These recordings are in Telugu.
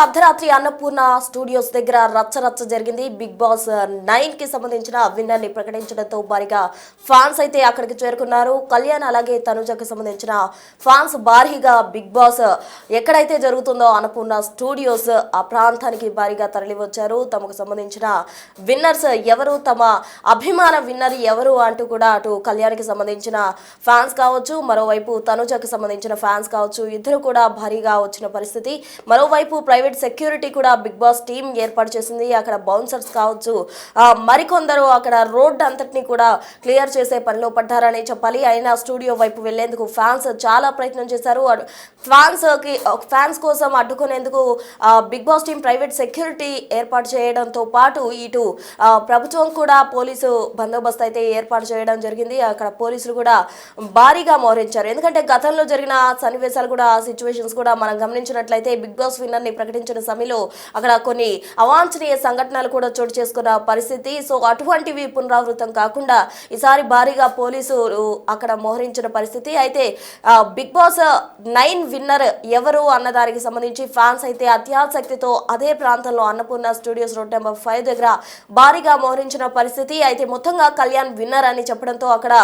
అర్ధరాత్రి అన్నపూర్ణ స్టూడియోస్ దగ్గర రచ్చ జరిగింది. బిగ్ బాస్ 9 కి సంబంధించిన విన్నర్ ని ప్రకటించడంతో భారీగా ఫ్యాన్స్ అయితే అక్కడికి చేరుకున్నారు. కళ్యాణ్ అలాగే తనుజకు సంబంధించిన ఫ్యాన్స్ భారీగా బిగ్ బాస్ ఎక్కడైతే జరుగుతుందో అన్నపూర్ణ స్టూడియోస్ ఆ ప్రాంతానికి భారీగా తరలివచ్చారు. తమకు సంబంధించిన విన్నర్స్ ఎవరు, తమ అభిమాన విన్నర్ ఎవరు అంటూ కూడా అటు కళ్యాణ్కి సంబంధించిన ఫ్యాన్స్ కావచ్చు, మరోవైపు తనుజకు సంబంధించిన ఫ్యాన్స్ కావచ్చు, ఇద్దరు కూడా భారీగా వచ్చిన పరిస్థితి. మరోవైపు ప్రైవేట్ సెక్యూరిటీ కూడా బిగ్ బాస్ టీం ఏర్పాటు చేసింది. అక్కడ బౌన్సర్స్ కావచ్చు, మరికొందరు అక్కడ రోడ్ అంతటిని కూడా క్లియర్ చేసే పనిలో పడ్డారని చెప్పాలి. అయినా స్టూడియో వైపు వెళ్లేందుకు ఫ్యాన్స్ చాలా ప్రయత్నం చేశారు. ఫ్యాన్స్ కోసం అడ్డుకునేందుకు Bigg Boss team private security ఏర్పాటు చేయడంతో పాటు ఇటు ప్రభుత్వం కూడా పోలీసు బందోబస్తు అయితే ఏర్పాటు చేయడం జరిగింది. అక్కడ పోలీసులు కూడా భారీగా మోహరించారు. ఎందుకంటే గతంలో జరిగిన సన్నివేశాలు కూడా, సిచ్యువేషన్స్ కూడా మనం గమనించినట్లయితే బిగ్ బాస్ విన్నర్ ని ప్రకటించిన సమయంలో అక్కడ కొన్ని అవాంఛనీయ సంఘటనలు కూడా చోటు చేసుకున్న పరిస్థితి. సో అటువంటివి పునరావృతం కాకుండా ఈసారి భారీగా పోలీసులు అక్కడ మోహరించిన పరిస్థితి. అయితే బిగ్ బాస్ 9 విన్నర్ ఎవరు అన్న దానికి సంబంధించి ఫ్యాన్స్ అయితే అత్యాసక్తితో అదే ప్రాంతంలో అన్నపూర్ణ స్టూడియోస్ రోడ్ నెంబర్ 5 దగ్గర భారీగా మోహరించిన పరిస్థితి. అయితే మొత్తంగా కళ్యాణ్ విన్నర్ అని చెప్పడంతో అక్కడ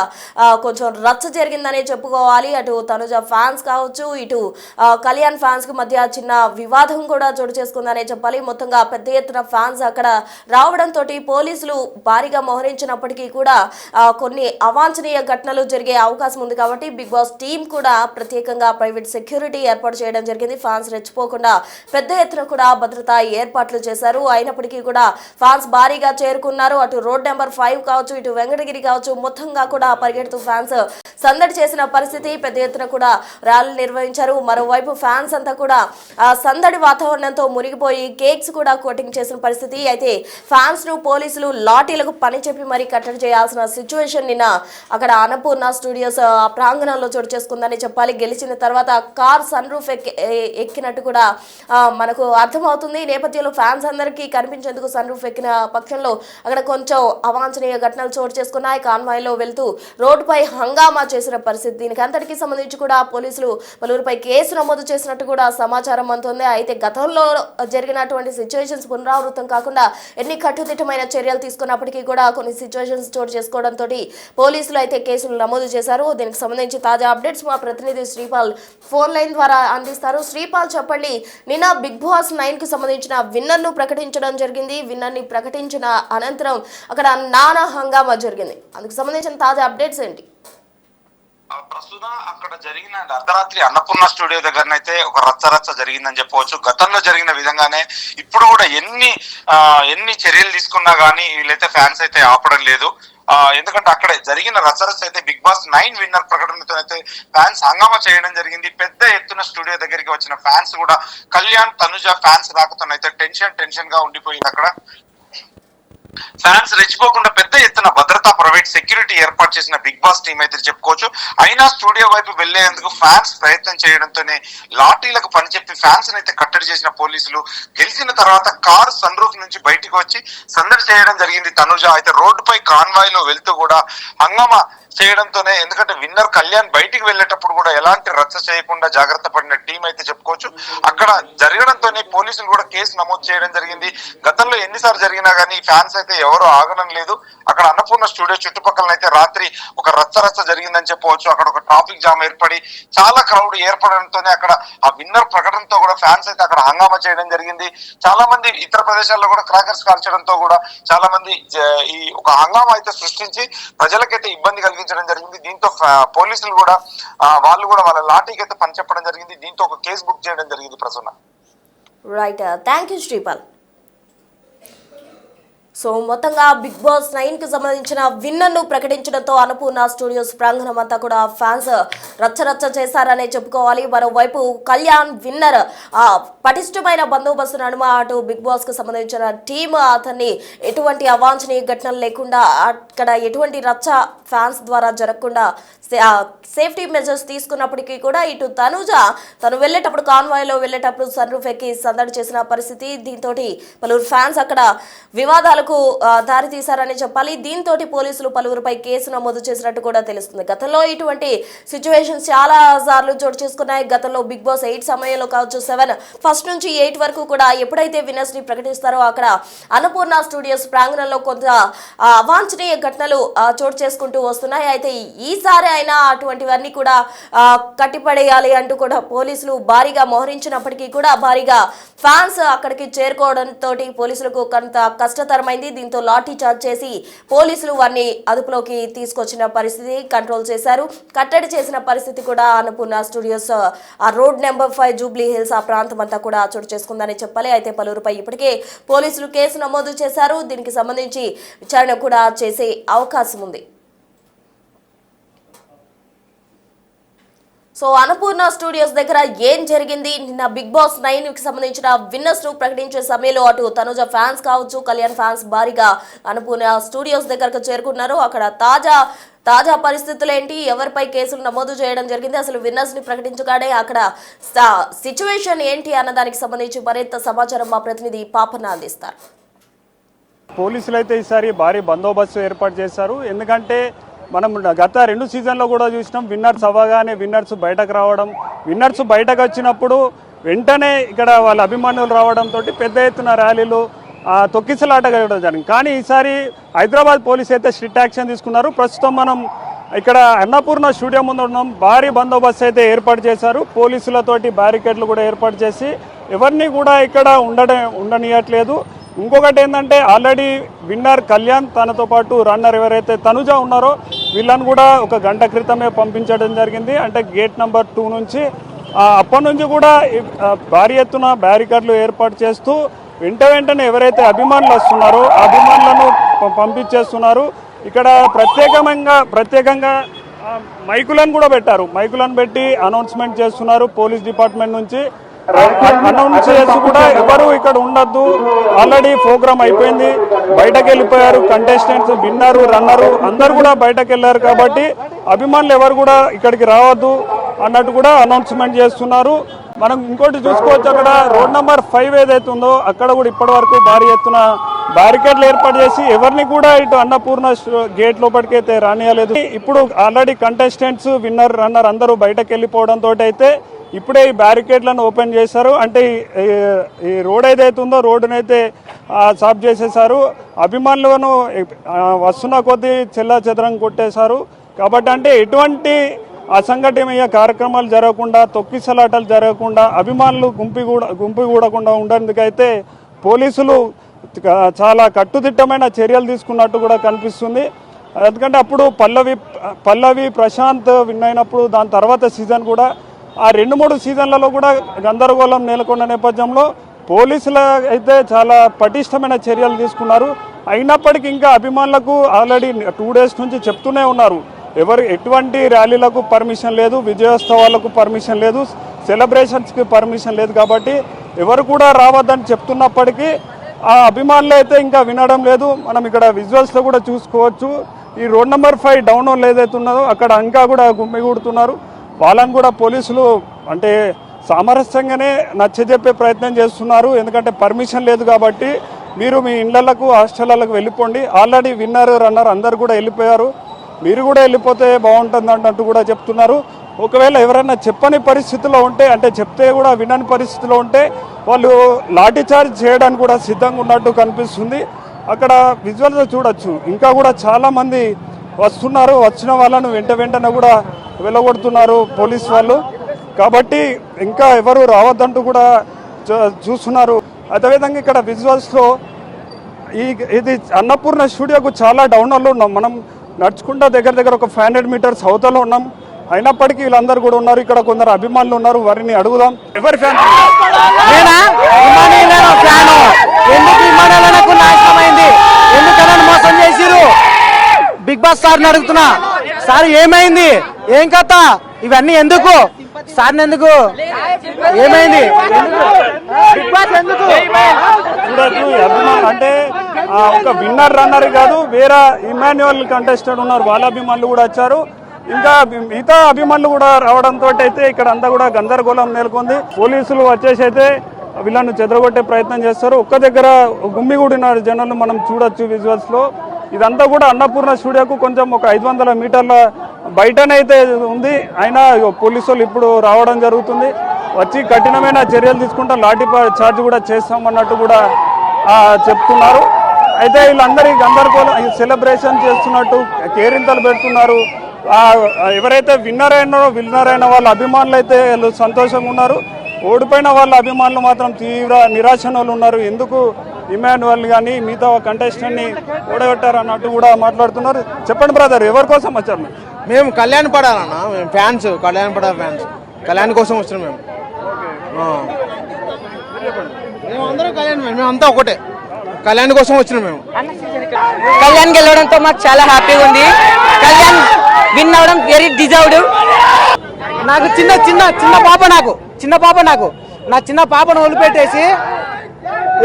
కొంచెం రచ్చ జరిగిందనే చెప్పుకోవాలి. అటు తనుజ ఫ్యాన్స్ కావచ్చు, ఇటు కళ్యాణ్ ఫ్యాన్స్ కు మధ్య చిన్న వివాదం కూడా చోటు చేసుకుందనే చెప్పాలి. మొత్తంగా పెద్ద ఎత్తున ఫ్యాన్స్ అక్కడ రావడంతో పోలీసులు భారీగా మోహరించినప్పటికీ కూడా కొన్ని అవాంఛనీయ ఘటనలు జరిగే అవకాశం ఉంది. కాబట్టి బిగ్ బాస్ టీం కూడా ప్రత్యేకంగా ప్రైవేట్ సెక్యూరిటీ ఏర్పాటు చేయడం జరిగింది. ఫ్యాన్స్ రెచ్చిపోకుండా పెద్ద ఎత్తున కూడా భద్రతా ఏర్పాట్లు చేశారు. అయినప్పటికీ కూడా ఫ్యాన్స్ భారీగా చేరుకున్నారు. అటు రోడ్ నెంబర్ 5 కావచ్చు, ఇటు వెంకటగిరి కావచ్చు, మొత్తంగా కూడా పరిగెడుతూ ఫ్యాన్స్ సందడి చేసిన పరిస్థితి. పెద్ద ఎత్తున కూడా ర్యాలీలు నిర్వహించారు. మరోవైపు ఫ్యాన్స్ అంతా కూడా సందడి వాతావరణంతో మునిగిపోయి కేక్స్ కూడా కోటింగ్ చేసిన పరిస్థితి. అయితే ఫ్యాన్స్ ను పోలీసులు లాఠీలకు పని చెప్పి మరీ కట్టడి చేయాల్సిన సిచ్యువేషన్ నిన్న అక్కడ అన్నపూర్ణ స్టూడియోస్ ప్రాంగణంలో చోటు చేసుకుందని చెప్పాలి. గెలిచిన తర్వాత కార్ సన్ రూఫ్ ఎక్కినట్టు కూడా మనకు అర్థమవుతుంది. ఈ నేపథ్యంలో ఫ్యాన్స్ అందరికీ కనిపించేందుకు సన్ రూఫ్ ఎక్కిన పక్షంలో అక్కడ కొంచెం అవాంఛనీయ ఘటనలు చోటు చేసుకున్నాయి. కాన్వాయ్లో వెళ్తూ రోడ్డుపై హంగామా చేసిన పరిస్థితి. దీనికి అంతటికీ సంబంధించి కూడా పోలీసులు పలువురిపై కేసు నమోదు చేసినట్టు కూడా సమాచారం అందుతుంది. అయితే గతంలో జరిగినటువంటి సిచ్యువేషన్స్ పునరావృతం కాకుండా ఎన్ని కట్టుదిట్టమైన చర్యలు తీసుకున్నప్పటికీ కూడా కొన్ని సిచ్యువేషన్స్ చోటు చేసుకోవడంతో పోలీసులు అయితే కేసులు నమోదు చేశారు. దీనికి సంబంధించి తాజా అప్డేట్స్ మా ప్రతినిధి శ్రీపాల్ ఫోన్ లైన్ ద్వారా అందిస్తారు. శ్రీపాల్, చెప్పండి, నిన్న బిగ్ బాస్ 9 కు సంబంధించిన విన్నర్ ను ప్రకటించడం జరిగింది. విన్నర్ ని ప్రకటించిన అనంతరం అక్కడ నానా హంగామా జరిగింది. అందుకు సంబంధించిన తాజా అప్డేట్స్ ఏంటి? ప్రస్తుతం అక్కడ జరిగిన అర్ధరాత్రి అన్నపూర్ణ స్టూడియో దగ్గరనైతే ఒక రచ్చ జరిగిందని చెప్పవచ్చు. గతంలో జరిగిన విధంగానే ఇప్పుడు కూడా ఎన్ని చర్యలు తీసుకున్నా గానీ వీళ్ళైతే ఫ్యాన్స్ అయితే ఆపడం లేదు. ఎందుకంటే అక్కడ జరిగిన రచ్చరచ్చ అయితే బిగ్ బాస్ 9 విన్నర్ ప్రకటనతో అయితే ఫ్యాన్స్ హంగామా చేయడం జరిగింది. పెద్ద ఎత్తున స్టూడియో దగ్గరికి వచ్చిన ఫ్యాన్స్ కూడా కళ్యాణ్ తనుజ ఫ్యాన్స్ రాకతోనైతే టెన్షన్ గా ఉండిపోయింది. అక్కడ ఫ్యాన్స్ రెచ్చిపోకుండా పెద్ద ఎత్తున భద్రతా ప్రైవేట్ సెక్యూరిటీ ఏర్పాటు చేసిన బిగ్ బాస్ టీం అయితే చెప్పుకోవచ్చు. అయినా స్టూడియో వైపు వెళ్లేందుకు ఫ్యాన్స్ ప్రయత్నం చేయడంతోనే లాఠీలకు పనిచెప్పి ఫ్యాన్స్ అయితే కట్టడి చేసిన పోలీసులు గెలిచిన తర్వాత కారు సన్ రూఫ్ నుంచి బయటకు వచ్చి సందడి చేయడం జరిగింది. తనుజ అయితే రోడ్డుపై కాన్వాయ్ లో వెళ్తూ కూడా హంగామా చేయడంతోనే, ఎందుకంటే విన్నర్ కళ్యాణ్ బయటికి వెళ్లేటప్పుడు కూడా ఎలాంటి రచ్చ చేయకుండా జాగ్రత్త పడిన టీం అయితే చెప్పుకోవచ్చు. అక్కడ జరగడంతోనే పోలీసులు కూడా కేసు నమోదు చేయడం జరిగింది. గతంలో ఎన్నిసార్లు జరిగినా కానీ ఫ్యాన్స్ అయితే ఎవరు ఆగడం లేదు. అక్కడ అన్నపూర్ణ స్టూడియో చుట్టుపక్కల అయితే రాత్రి ఒక రచ్చ జరిగిందని చెప్పవచ్చు. అక్కడ ఒక ట్రాఫిక్ జామ్ ఏర్పడి చాలా క్రౌడ్ ఏర్పడడంతోనే అక్కడ ఆ విన్నర్ ప్రకటనతో కూడా ఫ్యాన్స్ అయితే అక్కడ హంగామా చేయడం జరిగింది. చాలా మంది ఇతర ప్రదేశాల్లో కూడా క్రాకర్స్ కాల్చడంతో కూడా చాలా మంది ఈ ఒక హంగామా అయితే సృష్టించి ప్రజలకైతే ఇబ్బంది కలిగించడం జరిగింది. దీంతో పోలీసులు కూడా వాళ్ళు కూడా వాళ్ళ లాఠీకి అయితే పని చెప్పడం జరిగింది. దీంతో ఒక కేసు బుక్ చేయడం జరిగింది. Prasanna, right, thank you Sripal. So మొత్తంగా బిగ్ బాస్ 9 కు సంబంధించిన విన్నర్ ను ప్రకటించడంతో అన్నపూర్ణ స్టూడియోస్ ప్రాంగణం అంతా కూడా ఫ్యాన్స్ రచ్చ చేశారనే చెప్పుకోవాలి. మరోవైపు కళ్యాణ్ విన్నర్ పటిష్టమైన బందోబస్తు నడుమ అటు బిగ్ బాస్ కు సంబంధించిన టీమ్ అతన్ని ఎటువంటి అవాంఛనీయ ఘటనలు లేకుండా, అక్కడ ఎటువంటి రచ్చ ఫ్యాన్స్ ద్వారా జరగకుండా సేఫ్టీ మెజర్స్ తీసుకున్నప్పటికీ కూడా ఇటు తనుజ తను వెళ్ళేటప్పుడు కాన్వాయ్లో వెళ్ళేటప్పుడు సన్ రూఫ్ ఎక్కి సందడి చేసిన పరిస్థితి. దీంతో పలువురు ఫ్యాన్స్ అక్కడ వివాదాలు పరిణామాలకు దారి తీశారని చెప్పాలి. దీంతో పోలీసులు పలువురిపై కేసు నమోదు చేసినట్టు కూడా తెలుస్తుంది. గతంలో ఇటువంటి సిచ్యువేషన్స్ చాలా సార్లు చోటు చేసుకున్నాయి. గతంలో బిగ్ బాస్ 8 సమయంలో కావచ్చు, 7 ఫస్ట్ నుంచి 8 వరకు కూడా ఎప్పుడైతే విన్నర్స్ ని ప్రకటిస్తారో అక్కడ అన్నపూర్ణ స్టూడియోస్ ప్రాంగణంలో కొంత అవాంఛనీయ ఘటనలు చోటు చేసుకుంటూ వస్తున్నాయి. అయితే ఈసారి అయినా అటువంటివన్నీ కూడా కట్టిపడేయాలి అంటూ కూడా పోలీసులు భారీగా మోహరించినప్పటికీ కూడా భారీగా ఫ్యాన్స్ అక్కడికి చేరుకోవడంతో పోలీసులకు కొంత కష్టతరమైంది. దీంతో లాఠీ చార్జ్ చేసి పోలీసులు వారిని అదుపులోకి తీసుకొచ్చిన పరిస్థితి, కంట్రోల్ చేశారు. కట్టడి చేసిన పరిస్థితి కూడా అన్నపూర్ణ స్టూడియోస్ ఆ రోడ్ నెంబర్ 5 జూబ్లీ హిల్స్ ఆ ప్రాంతం అంతా కూడా చోటు చేసుకుందని చెప్పాలి. అయితే పలువురిపై ఇప్పటికే పోలీసులు కేసు నమోదు చేశారు. దీనికి సంబంధించి విచారణ కూడా చేసే అవకాశం ఉంది. సో అన్నపూర్ణ స్టూడియోస్ దగ్గర ఏం జరిగింది? నిన్న బిగ్ బాస్ 9 కి సంబంధించిన విన్నర్స్ ను ప్రకటించే సమయంలో అటు తనుజ ఫ్యాన్స్ కావచ్చు, కళ్యాణ్ ఫ్యాన్స్ భారీగా అన్నపూర్ణ స్టూడియోస్ దగ్గరకు చేరుకున్నారు. అక్కడ తాజా పరిస్థితులు ఏంటి, ఎవరిపై కేసులు నమోదు చేయడం జరిగింది, అసలు విన్నర్స్ ని ప్రకటించగానే అక్కడ సిచ్యువేషన్ ఏంటి అన్న దానికి సంబంధించి మరింత సమాచారం మా ప్రతినిధి పాపన్న అందిస్తారు. పోలీసులు అయితే ఈసారి భారీ బందోబస్తు ఏర్పాటు చేశారు. ఎందుకంటే మనం గత 2 సీజన్లో కూడా చూసినాం, విన్నర్స్ అవ్వగానే విన్నర్స్ బయటకు రావడం, విన్నర్స్ బయటకు వచ్చినప్పుడు వెంటనే ఇక్కడ వాళ్ళ అభిమానులు రావడంతో పెద్ద ఎత్తున ర్యాలీలు తొక్కిసలాట జరిగింది. కానీ ఈసారి హైదరాబాద్ పోలీసు అయితే స్ట్రిక్ట్ యాక్షన్ తీసుకున్నారు. ప్రస్తుతం మనం ఇక్కడ అన్నపూర్ణ స్టూడియో ముందు ఉన్నాం. భారీ బందోబస్తు అయితే ఏర్పాటు చేశారు. పోలీసులతోటి బ్యారికేడ్లు కూడా ఏర్పాటు చేసి ఎవరిని కూడా ఇక్కడ ఉండనియట్లేదు. ఇంకొకటి ఏంటంటే ఆల్రెడీ విన్నర్ కళ్యాణ్ తనతో పాటు రన్నర్ ఎవరైతే తనుజ ఉన్నారో వీళ్ళని కూడా ఒక గంట క్రితమే పంపించడం జరిగింది. అంటే గేట్ నెంబర్ 2 నుంచి అప్పటి నుంచి కూడా భారీ ఎత్తున బ్యారికేడ్లు ఏర్పాటు చేస్తూ వెంటనే ఎవరైతే అభిమానులు వస్తున్నారో అభిమానులను పంపించేస్తున్నారు. ఇక్కడ ప్రత్యేకంగా మైకులను కూడా పెట్టారు. మైకులను పెట్టి అనౌన్స్మెంట్ చేస్తున్నారు. పోలీస్ డిపార్ట్మెంట్ నుంచి అనౌన్స్ చేసి కూడా ఎవరు ఇక్కడ ఉండద్దు, ఆల్రెడీ ప్రోగ్రామ్ అయిపోయింది, బయటకు వెళ్ళిపోయారు కంటెస్టెంట్స్, విన్నరు రన్నరు అందరు కూడా బయటకు వెళ్ళారు కాబట్టి అభిమానులు ఎవరు కూడా ఇక్కడికి రావద్దు అన్నట్టు కూడా అనౌన్స్మెంట్ చేస్తున్నారు. మనం ఇంకోటి చూసుకోవచ్చు, అక్కడ రోడ్ నెంబర్ 5 ఏదైతే ఉందో అక్కడ కూడా ఇప్పటి వరకు భారీ ఎత్తున బ్యారికేడ్లు ఏర్పాటు చేసి ఎవరిని కూడా ఇటు అన్నపూర్ణ గేట్ లోపలికైతే రానియలేదు. ఇప్పుడు ఆల్రెడీ కంటెస్టెంట్స్ విన్నర్ రన్నర్ అందరూ బయటకు వెళ్ళిపోవడంతో అయితే ఇప్పుడే ఈ బ్యారికేడ్లను ఓపెన్ చేశారు. అంటే ఈ రోడ్ ఏదైతే ఉందో రోడ్డునైతే సాఫ్ చేసేసారు. అభిమానులను వస్తున్న కొద్దీ చెల్లాచెదరం కొట్టేశారు. కాబట్టి అంటే ఎటువంటి అసంఘటనీయ కార్యక్రమాలు జరగకుండా, తొక్కిసలాటలు జరగకుండా, అభిమానులు గుంపుగూడకుండా ఉండేందుకైతే పోలీసులు చాలా కట్టుదిట్టమైన చర్యలు తీసుకున్నట్టు కూడా కనిపిస్తుంది. ఎందుకంటే అప్పుడు పల్లవి ప్రశాంత్ విన్ అయినప్పుడు దాని తర్వాత సీజన్ కూడా ఆ 2-3 సీజన్లలో కూడా గందరగోళం నెలకొన్న నేపథ్యంలో పోలీసులు అయితే చాలా పటిష్టమైన చర్యలు తీసుకున్నారు. అయినప్పటికీ ఇంకా అభిమానులకు ఆల్రెడీ 2 డేస్ నుంచి చెప్తూనే ఉన్నారు, ఎటువంటి ర్యాలీలకు పర్మిషన్ లేదు, విజయోత్సవాలకు పర్మిషన్ లేదు, సెలబ్రేషన్స్కి పర్మిషన్ లేదు. కాబట్టి ఎవరు కూడా రావద్దని చెప్తున్నప్పటికీ ఆ అభిమానులు అయితే ఇంకా వినడం లేదు. మనం ఇక్కడ విజువల్స్లో కూడా చూసుకోవచ్చు. ఈ రోడ్ నెంబర్ 5 డౌన్ ఏదైతే ఉన్నదో అక్కడ ఇంకా కూడా గుమ్మిగూడుతున్నారు. వాళ్ళని కూడా పోలీసులు అంటే సామరస్యంగానే నచ్చజెప్పే ప్రయత్నం చేస్తున్నారు. ఎందుకంటే పర్మిషన్ లేదు కాబట్టి మీరు మీ ఇళ్లకు హాస్టళ్లకు వెళ్ళిపోండి, ఆల్రెడీ విన్నర్ రన్నర్ అందరు కూడా వెళ్ళిపోయారు, మీరు కూడా వెళ్ళిపోతే బాగుంటుంది అన్నట్టు కూడా చెప్తున్నారు. ఒకవేళ ఎవరైనా చెప్పని పరిస్థితిలో ఉంటే, అంటే చెప్తే కూడా వినని పరిస్థితిలో ఉంటే వాళ్ళు లాఠీ చార్జ్ చేయడానికి కూడా సిద్ధంగా ఉన్నట్టు కనిపిస్తుంది. అక్కడ విజువల్స్ చూడొచ్చు, ఇంకా కూడా చాలామంది వస్తున్నారు. వచ్చిన వాళ్ళను వెంటనే కూడా వెళ్ళగొడుతున్నారు పోలీస్ వాళ్ళు. కాబట్టి ఇంకా ఎవరు రావద్దంటూ కూడా చూస్తున్నారు. అదేవిధంగా ఇక్కడ విజువల్స్లో ఇది అన్నపూర్ణ స్టూడియోకు చాలా డౌన్లో ఉన్నాం. మనం నడుచుకుంటా దగ్గర ఒక 500 మీటర్స్ అవతల ఉన్నాం. అయినప్పటికీ వీళ్ళందరూ కూడా ఉన్నారు. ఇక్కడ కొందరు అభిమానులు ఉన్నారు, వారిని అడుగుదాం. ఎవరి ఫ్యాన్? ఎందుకని మోసం చేసిరు? బిగ్ బాస్ సార్ని అడుగుతున్నా, సార్ ఏమైంది, ఏం కథ, ఇవన్నీ ఎందుకు సార్, ఎందుకు ఏమైంది? అంటే ఒక విన్నర్ రన్నర్ కాదు, వేరే ఇమాన్యువల్ కంటెస్టెంట్ ఉన్నారు, వాళ్ళ అభిమానులు కూడా వచ్చారు. ఇంకా మిగతా అభిమానులు కూడా రావడంతో అయితే ఇక్కడ అంతా కూడా గందరగోళం నెలకొంది. పోలీసులు వచ్చేసి అయితే వీళ్ళను చెదరగొట్టే ప్రయత్నం చేస్తారు. ఒక్క దగ్గర గుమ్మిగూడిన జనాలు మనం చూడొచ్చు విజువల్స్ లో. ఇదంతా కూడా అన్నపూర్ణ స్టూడియోకు కొంచెం ఒక 500 మీటర్ల బయటనైతే ఉంది. అయినా పోలీసు వాళ్ళు ఇప్పుడు రావడం జరుగుతుంది. వచ్చి కఠినమైన చర్యలు తీసుకుంటాం, లాఠీ చార్జ్ కూడా చేస్తామన్నట్టు కూడా చెప్తున్నారు. అయితే వీళ్ళందరి గందరగోళం సెలబ్రేషన్ చేస్తున్నట్టు కేరింతలు పెడుతున్నారు. ఎవరైతే విన్నర్ అయిన వాళ్ళ అభిమానులు అయితే వీళ్ళు సంతోషంగా ఉన్నారు. ఓడిపోయిన వాళ్ళ అభిమానులు మాత్రం తీవ్ర నిరాశలో ఉన్నారు. ఎందుకు ఇమాన్యువల్ కానీ మిగతా కంటెస్టెంట్ని ఓడగొట్టారు అన్నట్టు కూడా మాట్లాడుతున్నారు. చెప్పండి బ్రదర్, ఎవరి కోసం వచ్చారు? మేము కళ్యాణ్ పడాలన్నా, మేము ఫ్యాన్స్, కళ్యాణ్ పడా ఫ్యాన్స్. కళ్యాణ్ కోసం వచ్చినాం మేము. మేమందరం కళ్యాణ్, మేమంతా ఒకటే కళ్యాణ్ కోసం వచ్చినాం మేము. కళ్యాణ్ గెలవడంతో మాకు చాలా హ్యాపీగా ఉంది. కళ్యాణ్ విన్ అవడం వెరీ డిజర్వ్డ్. నాకు చిన్న పాప నా చిన్న పాపను వదిలిపెట్టేసి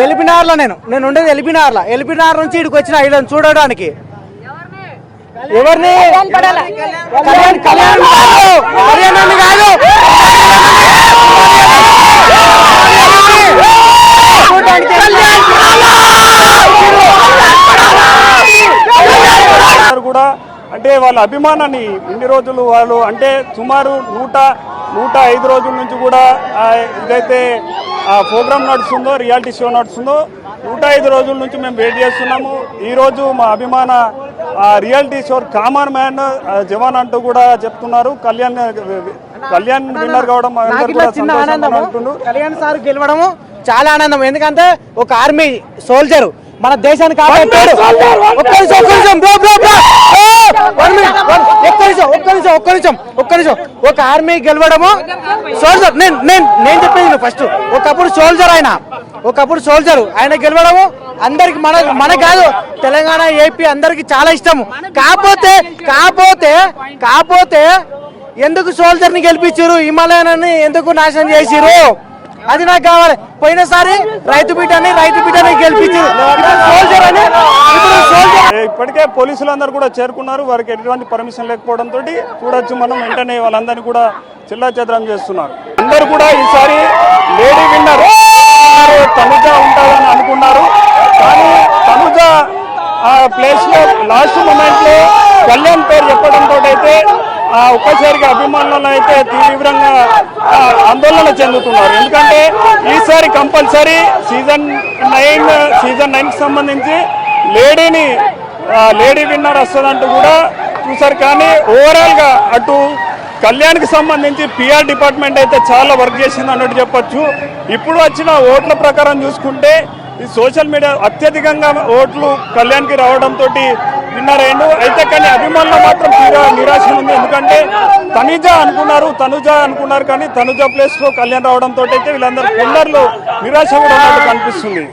ఎలిపినార్లో నేను ఉండేది ఎలిపినార్ నుంచి ఇక్కడికి వచ్చిన వీళ్ళని చూడడానికి. ఎవరిని? కళ్యాణ్ కాదు. కూడా అంటే వాళ్ళ అభిమానాన్ని ఇన్ని రోజులు వాళ్ళు అంటే సుమారు 105 రోజుల నుంచి కూడా ఇదైతే ప్రోగ్రామ్ నడుస్తుందో, రియాలిటీ షో నడుస్తుందో 105 రోజుల నుంచి మేము వెయిట్ చేస్తున్నాము. ఈరోజు మా అభిమాన రియాలిటీ షో కామన్ మ్యాన్ జవాన్ అంటూ కూడా చెప్తున్నారు. కళ్యాణ్ విన్నర్ కావడం కళ్యాణ్ సార్ గెలవడము చాలా ఆనందం. ఎందుకంటే ఒక ఆర్మీ సోల్జర్ మన దేశాన్ని కాపాడాడు. ఒక ఆర్మీ గెలవడము సోల్జర్. నేను చెప్పేది ఫస్ట్, ఒకప్పుడు సోల్జర్ ఆయన గెలవడము అందరికి మన కాదు తెలంగాణ, ఏపీ అందరికి చాలా ఇష్టము. కాకపోతే ఎందుకు సోల్జర్ ని గెలిపించారు, హిమాలయాన్ని ఎందుకు నాశనం చేసిరు, అది నాకు కావాలి. పోయినసారి రైతు బిడ్డని గెలిపించారు. ఇప్పటికే పోలీసులందరూ కూడా చేరుకున్నారు. వారికి ఎటువంటి పర్మిషన్ లేకపోవడంతో చూడొచ్చు మనం. వెంటనే వాళ్ళందరినీ కూడా చెల్లాచెదరం చేస్తున్నారు. అందరూ కూడా ఈసారి లేడీ విన్నర్ తనుజ ఉంటుందని అనుకున్నారు. కానీ తనుజ ప్లేస్ లో లాస్ట్ మూమెంట్ లో కళ్యాణ్ పేరు చెప్పడంతో అయితే ఒక్కసారిగా అభిమానులను అయితే తీవ్రంగా ఆందోళన చెందుతున్నారు. ఎందుకంటే ఈసారి కంపల్సరీ సీజన్ 9 సంబంధించి లేడీ విన్నర్ వస్తుందంటూ కూడా చూసారు. కానీ ఓవరాల్ గా అటు కళ్యాణ్కి సంబంధించి పిఆర్ డిపార్ట్మెంట్ అయితే చాలా వర్క్ చేసింది అన్నట్టు చెప్పొచ్చు. ఇప్పుడు వచ్చిన ఓట్ల ప్రకారం చూసుకుంటే ఈ సోషల్ మీడియా అత్యధికంగా ఓట్లు కళ్యాణ్కి రావడంతో విన్నర్ అయ్యిండు. అయితే కానీ అభిమానులు మాత్రం తీవ్ర నిరాశ ఉంది. ఎందుకంటే తనుజ అనుకున్నారు కానీ తనుజ ప్లేస్ లో కళ్యాణ్ రావడంతో అయితే వీళ్ళందరూ కొందరు నిరాశ కూడా ఉన్నట్టు కనిపిస్తుంది.